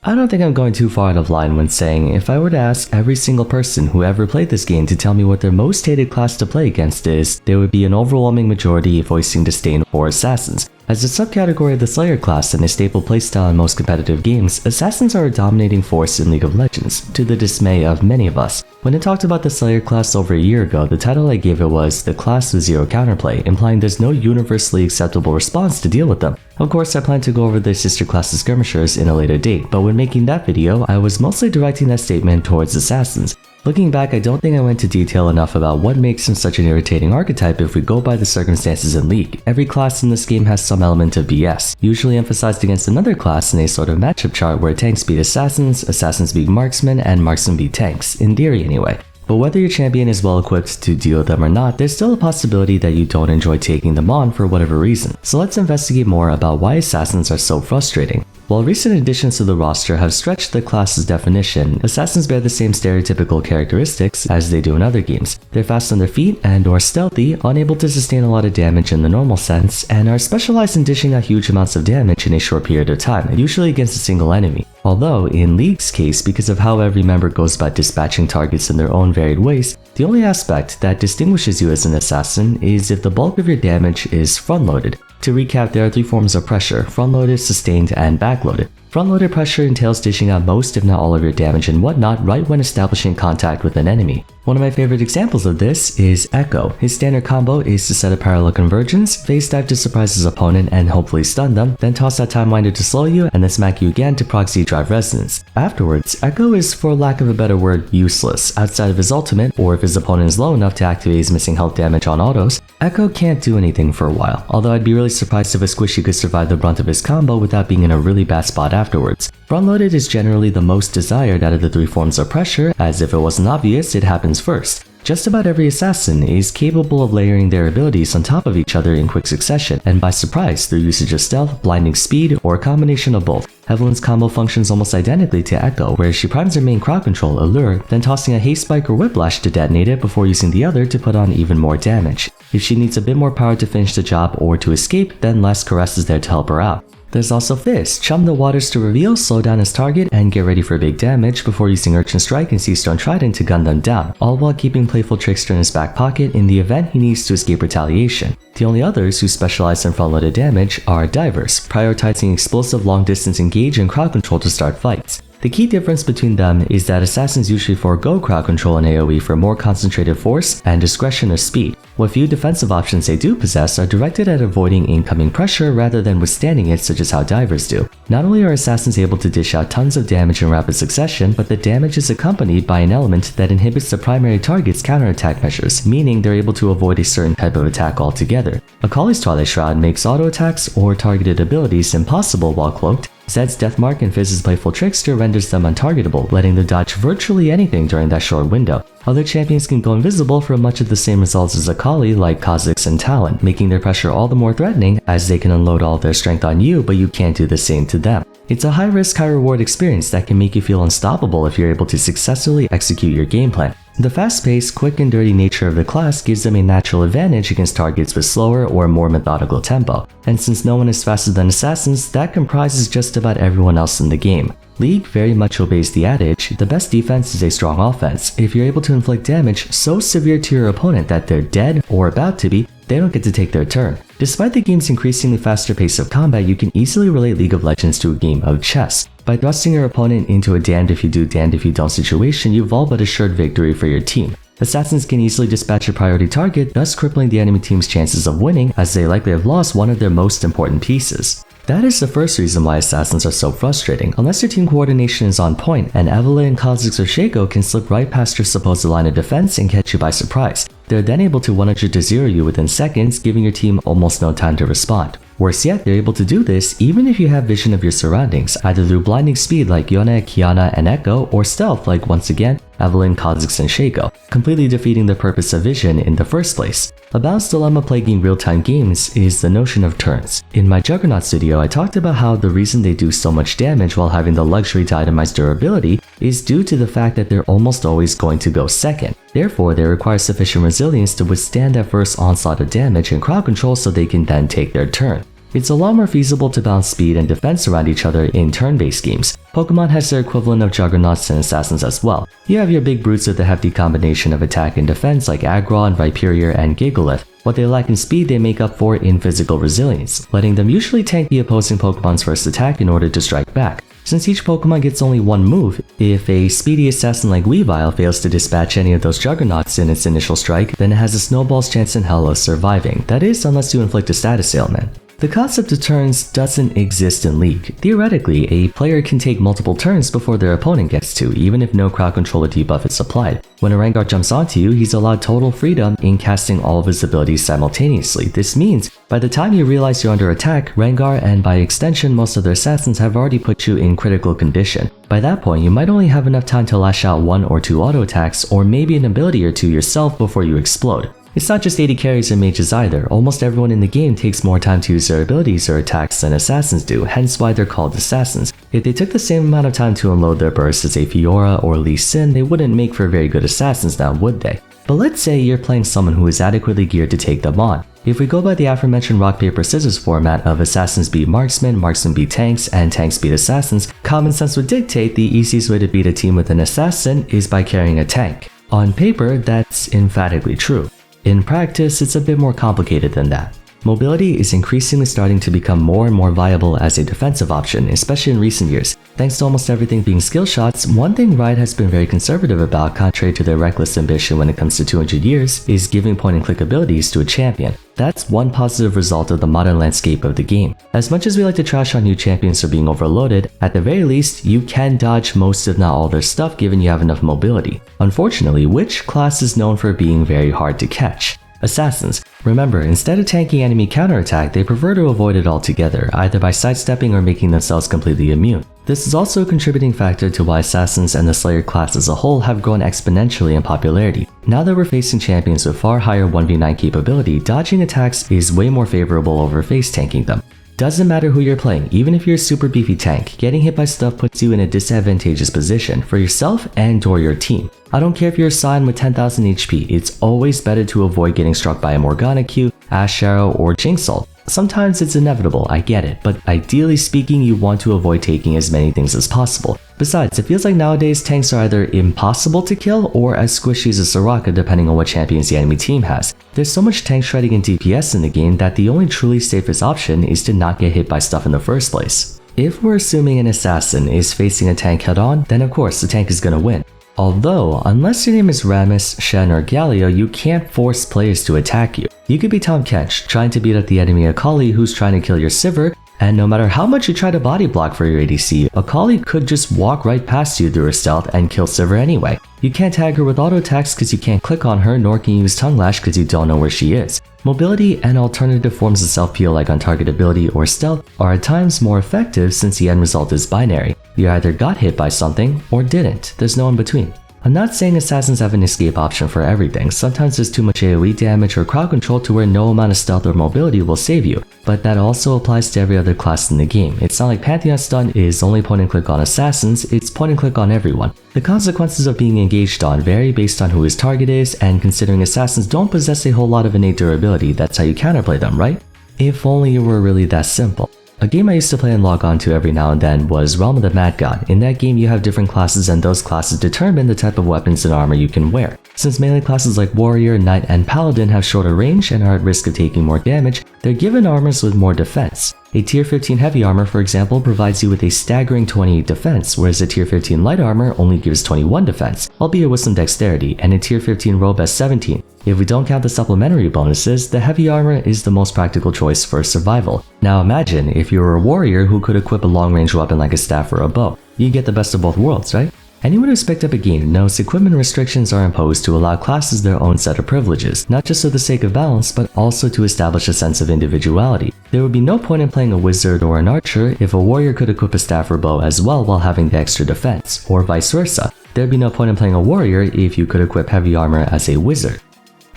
I don't think I'm going too far out of line when saying if I were to ask every single person who ever played this game to tell me what their most hated class to play against is, there would be an overwhelming majority voicing disdain for assassins. As a subcategory of the Slayer class and a staple playstyle in most competitive games, assassins are a dominating force in League of Legends, to the dismay of many of us. When I talked about the Slayer class over a year ago, the title I gave it was The Class with Zero Counterplay, implying there's no universally acceptable response to deal with them. Of course, I plan to go over their sister classes skirmishers in a later date, but when making that video, I was mostly directing that statement towards assassins. Looking back, I don't think I went into detail enough about what makes him such an irritating archetype if we go by the circumstances in League. Every class in this game has some element of BS, usually emphasized against another class in a sort of matchup chart where tanks beat assassins, assassins beat marksmen, and marksmen beat tanks, in theory anyway. But whether your champion is well equipped to deal with them or not, there's still a possibility that you don't enjoy taking them on for whatever reason. So let's investigate more about why assassins are so frustrating. While recent additions to the roster have stretched the class's definition, assassins bear the same stereotypical characteristics as they do in other games. They're fast on their feet and/or stealthy, unable to sustain a lot of damage in the normal sense, and are specialized in dishing out huge amounts of damage in a short period of time, usually against a single enemy. Although, in League's case, because of how every member goes about dispatching targets in their own varied ways, the only aspect that distinguishes you as an assassin is if the bulk of your damage is front-loaded. To recap, there are three forms of pressure: front-loaded, sustained, and back-loaded. Front-loaded pressure entails dishing out most if not all of your damage and whatnot right when establishing contact with an enemy. One of my favorite examples of this is Echo. His standard combo is to set a parallel convergence, phase dive to surprise his opponent and hopefully stun them, then toss that time winder to slow you, and then smack you again to proxy drive resonance. Afterwards, Echo is, for lack of a better word, useless. Outside of his ultimate, or if his opponent is low enough to activate his missing health damage on autos, Echo can't do anything for a while, although I'd be really surprised if a squishy could survive the brunt of his combo without being in a really bad spot afterwards. Front-loaded is generally the most desired out of the three forms of pressure, as if it wasn't obvious, it happens first. Just about every assassin is capable of layering their abilities on top of each other in quick succession, and by surprise through usage of stealth, blinding speed, or a combination of both. Evelyn's combo functions almost identically to Echo, where she primes her main crowd control, Allure, then tossing a haste spike or whiplash to detonate it before using the other to put on even more damage. If she needs a bit more power to finish the job or to escape, then less Caress is there to help her out. There's also Fizz, chum the waters to reveal, slow down his target, and get ready for big damage before using Urchin Strike and Seastone Trident to gun them down, all while keeping Playful Trickster in his back pocket in the event he needs to escape retaliation. The only others who specialize in front-loaded damage are Divers, prioritizing explosive long-distance engage and crowd control to start fights. The key difference between them is that assassins usually forego crowd control and AoE for more concentrated force and discretion or speed. What few defensive options they do possess are directed at avoiding incoming pressure rather than withstanding it, such as how Divers do. Not only are assassins able to dish out tons of damage in rapid succession, but the damage is accompanied by an element that inhibits the primary target's counterattack measures, meaning they're able to avoid a certain type of attack altogether. Akali's Twilight Shroud makes auto attacks or targeted abilities impossible while cloaked. Zed's Deathmark and Fizz's Playful Trickster renders them untargetable, letting them dodge virtually anything during that short window. Other champions can go invisible for much of the same results as Akali, like Kha'Zix and Talon, making their pressure all the more threatening as they can unload all of their strength on you, but you can't do the same to them. It's a high-risk, high-reward experience that can make you feel unstoppable if you're able to successfully execute your game plan. The fast-paced, quick and dirty nature of the class gives them a natural advantage against targets with slower or more methodical tempo, and since no one is faster than assassins, that comprises just about everyone else in the game. League very much obeys the adage, the best defense is a strong offense. If you're able to inflict damage so severe to your opponent that they're dead or about to be, they don't get to take their turn. Despite the game's increasingly faster pace of combat, you can easily relate League of Legends to a game of chess. By thrusting your opponent into a damned if you do, damned if you don't situation, you've all but assured victory for your team. Assassins can easily dispatch a priority target, thus crippling the enemy team's chances of winning, as they likely have lost one of their most important pieces. That is the first reason why assassins are so frustrating. Unless your team coordination is on point, and Evelyn, kha'zix, or Shaco can slip right past your supposed line of defense and catch you by surprise. They're then able to 100 to 0 you within seconds, giving your team almost no time to respond. Worse yet, they're able to do this even if you have vision of your surroundings, either through blinding speed like Yone, Kiana, and Echo, or stealth like, once again, Evelyn, kha'zix, and Shaco, completely defeating the purpose of vision in the first place. A balanced dilemma plaguing real-time games is the notion of turns. In my Juggernaut video, I talked about how the reason they do so much damage while having the luxury to itemize durability is due to the fact that they're almost always going to go second. Therefore, they require sufficient resilience to withstand that first onslaught of damage and crowd control so they can then take their turn. It's a lot more feasible to balance speed and defense around each other in turn-based games. Pokemon has their equivalent of juggernauts and assassins as well. You have your big brutes with a hefty combination of attack and defense like Aggron, Rhyperior, and Gigalith. What they lack in speed they make up for in physical resilience, letting them usually tank the opposing Pokemon's first attack in order to strike back. Since each Pokemon gets only one move, if a speedy assassin like Weavile fails to dispatch any of those juggernauts in its initial strike, then it has a snowball's chance in hell of surviving. That is, unless you inflict a status ailment. The concept of turns doesn't exist in League. Theoretically, a player can take multiple turns before their opponent gets to, even if no crowd control or debuff is applied. When a Rengar jumps onto you, he's allowed total freedom in casting all of his abilities simultaneously. This means, by the time you realize you're under attack, Rengar, and by extension most other assassins, have already put you in critical condition. By that point, you might only have enough time to lash out 1 or 2 auto attacks, or maybe an ability or 2 yourself before you explode. It's not just AD carries and mages either. Almost everyone in the game takes more time to use their abilities or attacks than assassins do, hence why they're called assassins. If they took the same amount of time to unload their bursts as a Fiora or Lee Sin, they wouldn't make for very good assassins now, would they? But let's say you're playing someone who is adequately geared to take them on. If we go by the aforementioned rock paper scissors format of assassins beat marksmen, marksmen beat tanks, and tanks beat assassins, common sense would dictate the easiest way to beat a team with an assassin is by carrying a tank. On paper, that's emphatically true. In practice, it's a bit more complicated than that. Mobility is increasingly starting to become more and more viable as a defensive option, especially in recent years. Thanks to almost everything being skill shots, one thing Riot has been very conservative about, contrary to their reckless ambition when it comes to 200 years, is giving point-and-click abilities to a champion. That's one positive result of the modern landscape of the game. As much as we like to trash on new champions for being overloaded, at the very least, you can dodge most if not all their stuff given you have enough mobility. Unfortunately, which class is known for being very hard to catch? Assassins. Remember, instead of tanking enemy counterattack, they prefer to avoid it altogether, either by sidestepping or making themselves completely immune. This is also a contributing factor to why Assassins and the Slayer class as a whole have grown exponentially in popularity. Now that we're facing champions with far higher 1v9 capability, dodging attacks is way more favorable over face tanking them. Doesn't matter who you're playing, even if you're a super beefy tank, getting hit by stuff puts you in a disadvantageous position for yourself and or your team. I don't care if you're a Scion with 10,000 HP, it's always better to avoid getting struck by a Morgana Q, Ash Arrow, or Jinxult. Sometimes it's inevitable, I get it, but ideally speaking you want to avoid taking as many things as possible. Besides, it feels like nowadays tanks are either impossible to kill or as squishy as a Soraka depending on what champions the enemy team has. There's so much tank shredding and DPS in the game that the only truly safest option is to not get hit by stuff in the first place. If we're assuming an assassin is facing a tank head-on, then of course the tank is gonna win. Although, unless your name is Rammus, Shen, or Galio, you can't force players to attack you. You could be Tom Kench, trying to beat up the enemy Akali who's trying to kill your Sivir, and no matter how much you try to body block for your ADC, Akali could just walk right past you through her stealth and kill Sivir anyway. You can't tag her with auto attacks because you can't click on her, nor can you use Tongue Lash because you don't know where she is. Mobility and alternative forms of self-peel like untargetability or stealth are at times more effective since the end result is binary. You either got hit by something or didn't, there's no in between. I'm not saying assassins have an escape option for everything, sometimes there's too much AoE damage or crowd control to where no amount of stealth or mobility will save you, but that also applies to every other class in the game. It's not like Pantheon Stun is only point and click on assassins, it's point and click on everyone. The consequences of being engaged on vary based on who his target is, and considering assassins don't possess a whole lot of innate durability, that's how you counterplay them, right? If only it were really that simple. A game I used to play and log on to every now and then was Realm of the Mad God. In that game you have different classes and those classes determine the type of weapons and armor you can wear. Since melee classes like Warrior, Knight, and Paladin have shorter range and are at risk of taking more damage, they're given armors with more defense. A tier 15 heavy armor, for example, provides you with a staggering 28 defense, whereas a tier 15 light armor only gives 21 defense, albeit with some dexterity, and a tier 15 robe has 17. If we don't count the supplementary bonuses, the heavy armor is the most practical choice for survival. Now imagine if you were a warrior who could equip a long-range weapon like a staff or a bow. You get the best of both worlds, right? Anyone who's picked up a game knows equipment restrictions are imposed to allow classes their own set of privileges, not just for the sake of balance, but also to establish a sense of individuality. There would be no point in playing a wizard or an archer if a warrior could equip a staff or bow as well while having the extra defense, or vice versa. There'd be no point in playing a warrior if you could equip heavy armor as a wizard.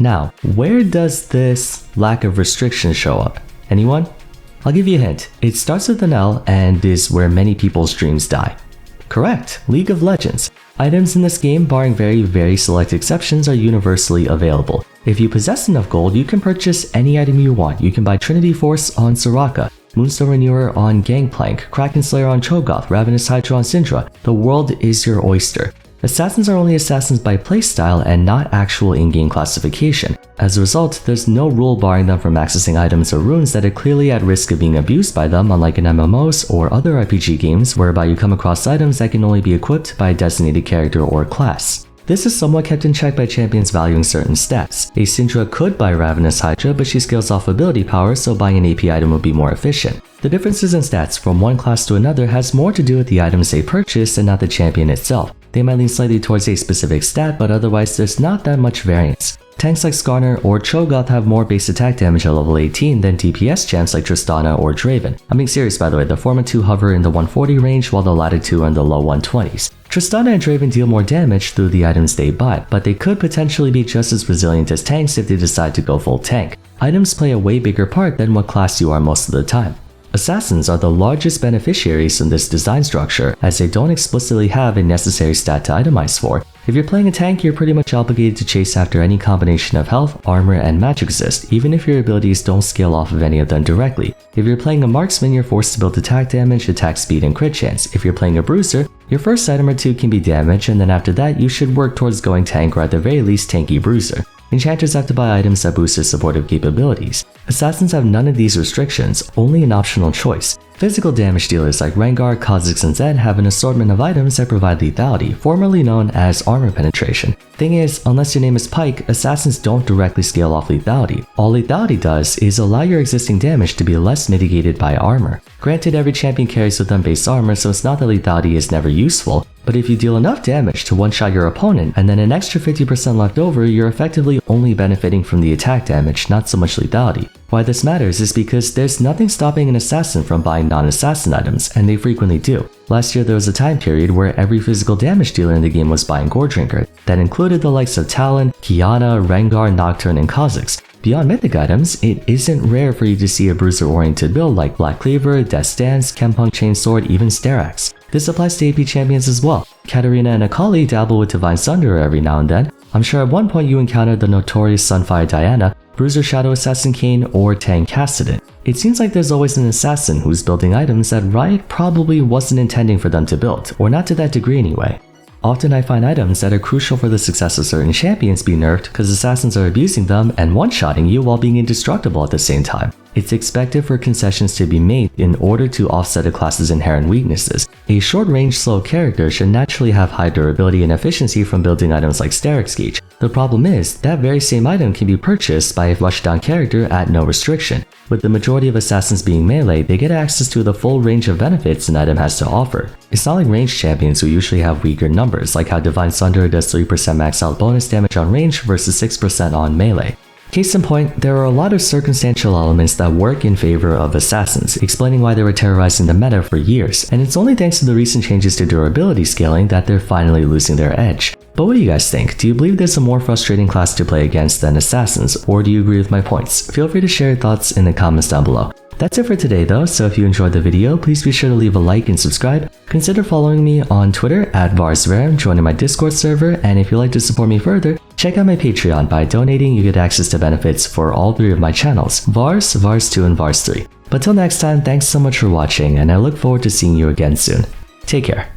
Now, where does this lack of restriction show up? Anyone? I'll give you a hint. It starts with an L and is where many people's dreams die. Correct, League of Legends. Items in this game, barring very select exceptions, are universally available. If you possess enough gold, you can purchase any item you want. You can buy Trinity Force on Soraka. Moonstone Renewer on Gangplank, Kraken Slayer on Cho'Gath, Ravenous Hydra on Syndra. The world is your oyster. Assassins are only assassins by playstyle and not actual in-game classification. As a result, there's no rule barring them from accessing items or runes that are clearly at risk of being abused by them, unlike in MMOs or other RPG games whereby you come across items that can only be equipped by a designated character or class. This is somewhat kept in check by champions valuing certain stats. A Syndra could buy Ravenous Hydra, but she scales off ability power, so buying an AP item would be more efficient. The differences in stats from one class to another has more to do with the items they purchase and not the champion itself. They might lean slightly towards a specific stat, but otherwise there's not that much variance. Tanks like Garnered or Cho'Gath have more base attack damage at level 18 than DPS champs like Tristana or Draven. I'm being serious by the way, the former two hover in the 140 range while the latter two are in the low 120s. Tristana and Draven deal more damage through the items they buy, but they could potentially be just as resilient as tanks if they decide to go full tank. Items play a way bigger part than what class you are most of the time. Assassins are the largest beneficiaries from this design structure, as they don't explicitly have a necessary stat to itemize for. If you're playing a tank, you're pretty much obligated to chase after any combination of health, armor, and magic resist, even if your abilities don't scale off of any of them directly. If you're playing a marksman, you're forced to build attack damage, attack speed, and crit chance. If you're playing a bruiser, your first item or two can be damage, and then after that, you should work towards going tank or at the very least tanky bruiser. Enchanters have to buy items that boost their supportive capabilities. Assassins have none of these restrictions, only an optional choice. Physical damage dealers like Rengar, Kha'Zix, and Zed have an assortment of items that provide lethality, formerly known as armor penetration. Thing is, unless your name is Pyke, assassins don't directly scale off lethality. All lethality does is allow your existing damage to be less mitigated by armor. Granted, every champion carries with them base armor, so it's not that lethality is never useful, but if you deal enough damage to one-shot your opponent and then an extra 50% left over, you're effectively only benefiting from the attack damage, not so much lethality. Why this matters is because there's nothing stopping an assassin from buying non-assassin items, and they frequently do. Last year there was a time period where every physical damage dealer in the game was buying Gore Drinker. That included the likes of Talon, Qiyana, Rengar, Nocturne, and kha'zix. Beyond mythic items, it isn't rare for you to see a bruiser-oriented build like Black Cleaver, Death's Dance, Chempunk Chainsword, even Sterax. This applies to AP champions as well. Katarina and Akali dabble with Divine Sunder every now and then. I'm sure at one point you encountered the notorious Sunfire Diana, Bruiser Shadow Assassin Kayn, or Tang Cassidy. It seems like there's always an assassin who's building items that Riot probably wasn't intending for them to build, or not to that degree anyway. Often I find items that are crucial for the success of certain champions be nerfed because assassins are abusing them and one-shotting you while being indestructible at the same time. It's expected for concessions to be made in order to offset a class's inherent weaknesses. A short-range slow character should naturally have high durability and efficiency from building items like Sterax Gauge. The problem is, that very same item can be purchased by a rushdown character at no restriction. With the majority of assassins being melee, they get access to the full range of benefits an item has to offer. It's not like ranged champions who usually have weaker numbers, like how Divine Sunder does 3% max out bonus damage on range versus 6% on melee. Case in point, there are a lot of circumstantial elements that work in favor of assassins, explaining why they were terrorizing the meta for years, and it's only thanks to the recent changes to durability scaling that they're finally losing their edge. But what do you guys think? Do you believe there's a more frustrating class to play against than assassins, or do you agree with my points? Feel free to share your thoughts in the comments down below. That's it for today though, so if you enjoyed the video, please be sure to leave a like and subscribe. Consider following me on Twitter at Vars, joining my Discord server, and if you'd like to support me further, check out my Patreon. By donating, you get access to benefits for all three of my channels, Vars, Vars 2, and Vars 3. But till next time, thanks so much for watching, and I look forward to seeing you again soon. Take care.